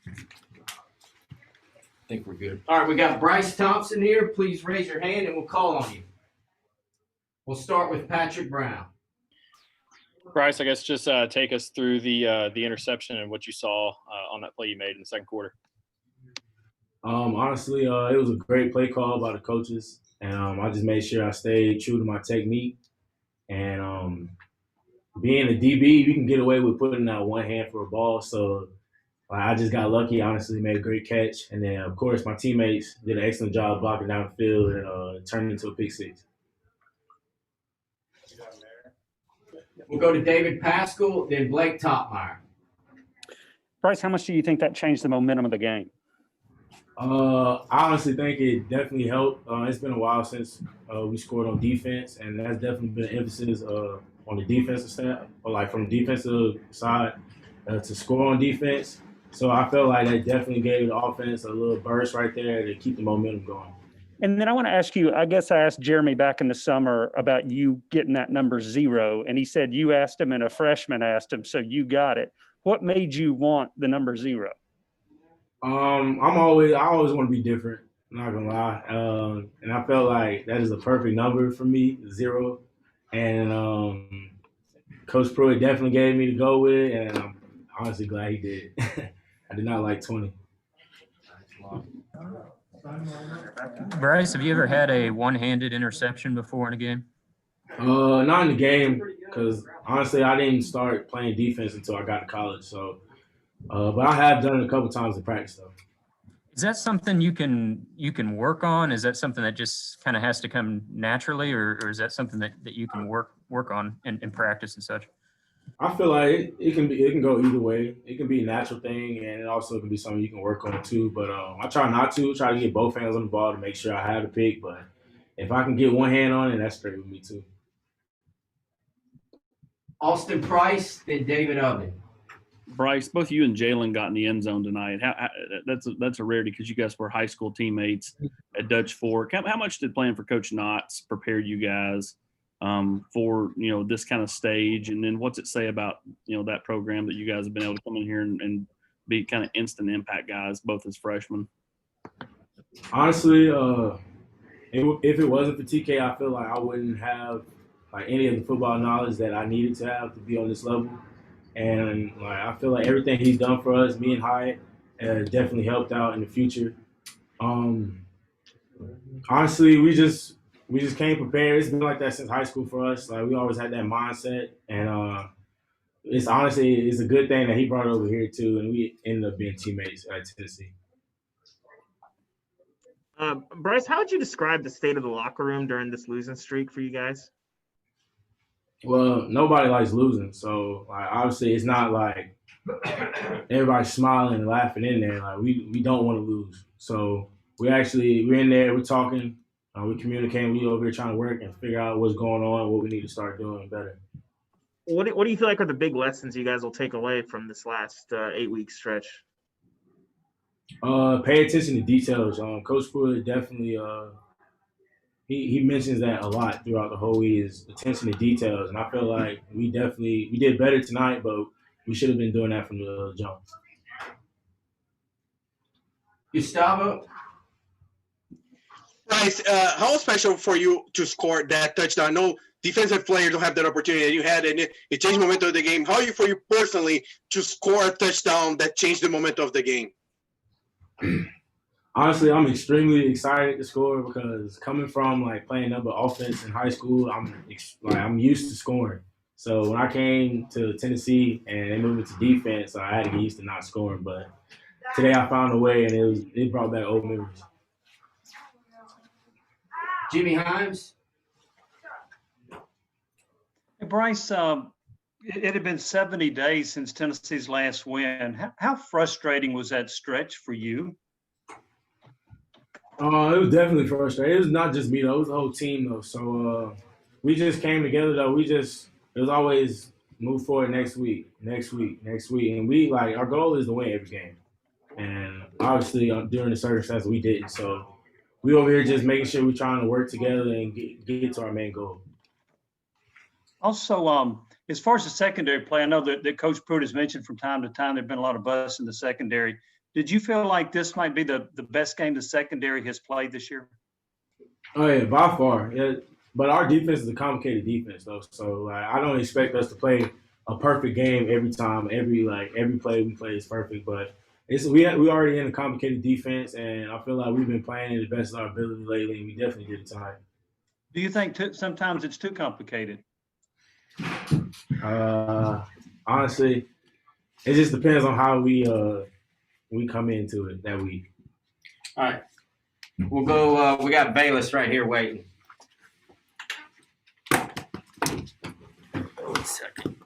I think we're good. All right, we got Bryce Thompson here. Please raise your hand and we'll call on you. We'll start with Patrick Brown. Bryce, I guess just take us through the interception and what you saw on that play you made in the second quarter. Honestly, it was a great play call by the coaches, and I just made sure I stayed true to my technique. And being a DB, you can get away with putting out one hand for a ball. So I just got lucky. Honestly, made a great catch, and then of course my teammates did an excellent job blocking down the field and turned it into a pick six. We'll go to David Pascal, then Blake Topmeyer. Bryce, how much do you think that changed the momentum of the game? I honestly think it definitely helped. It's been a while since we scored on defense, and that's definitely been an emphasis on the defensive side, or like from the defensive side to score on defense. So I felt like that definitely gave the offense a little burst right there to keep the momentum going. And then I want to ask you, I guess I asked Jeremy back in the summer about you getting that number 0, and he said you asked him and a freshman asked him, so you got it. What made you want the number 0? I always want to be different, I'm not gonna lie. And I felt like that is a perfect number for me, 0. And Coach Pruitt definitely gave me to go with it, and I'm honestly glad he did. I did not like 20. Bryce, have you ever had a one-handed interception before in a game? Not in the game, because honestly, I didn't start playing defense until I got to college. So, but I have done it a couple times in practice, though. Is that something you can work on? Is that something that just kind of has to come naturally, or is that something that you can work on in practice and such? I feel like it can go either way. It can be a natural thing, and it also can be something you can work on too. But I try to get both hands on the ball to make sure I have the pick. But if I can get one hand on it, that's straight with me too. Austin Price, then David Oven. Bryce, both you and Jalen got in the end zone tonight. That's a rarity because you guys were high school teammates at Dutch Fork. How much did playing for Coach Knotts prepare you guys for this kind of stage? And then what's it say about that program that you guys have been able to come in here and be kind of instant impact guys, both as freshmen? Honestly, if it wasn't for TK, I feel like I wouldn't have any of the football knowledge that I needed to have to be on this level. And I feel like everything he's done for us, me and Hyatt, definitely helped out in the future. Honestly, we just came prepared. It's been like that since high school for us. We always had that mindset, and it's a good thing that he brought it over here too, and we ended up being teammates at Tennessee. Bryce, how would you describe the state of the locker room during this losing streak for you guys? Well, nobody likes losing, so obviously it's not like everybody's smiling and laughing in there. We don't want to lose, so we're in there, we're talking, we communicating, we over here trying to work and figure out what's going on, what we need to start doing better. What do you feel like are the big lessons you guys will take away from this last 8-week stretch? Pay attention to details. Coach Pruitt definitely he mentions that a lot throughout the whole week, is attention to details, and I feel like we did better tonight, but we should have been doing that from the jump. Gustavo? Bryce, how special for you to score that touchdown? No defensive players don't have that opportunity that you had, and it changed the momentum of the game. How are you for you personally to score a touchdown that changed the momentum of the game? Honestly, I'm extremely excited to score because coming from playing number offense in high school, I'm used to scoring. So when I came to Tennessee and they moved to defense, I had to get used to not scoring. But today I found a way, and it brought back old memories. Jimmy Himes? Hey, Bryce, it had been 70 days since Tennessee's last win. How frustrating was that stretch for you? It was definitely frustrating. It was not just me, though. It was the whole team, though. So we just came together, though. It was always move forward next week. And our goal is to win every game. And obviously, during the circumstances, we didn't. So we over here just making sure we're trying to work together and get to our main goal. Also, as far as the secondary play, I know that Coach Pruitt has mentioned from time to time there have been a lot of busts in the secondary. Did you feel like this might be the best game the secondary has played this year? Oh yeah, by far. Yeah, but our defense is a complicated defense though, so like I don't expect us to play a perfect game every time. Every play we play is perfect, but we already in a complicated defense, and I feel like we've been playing to the best of our ability lately, and we definitely did it tonight. Do you think sometimes it's too complicated? Honestly, it just depends on how we come into it that week. All right. We'll go. We got Bayless right here waiting. 1 second.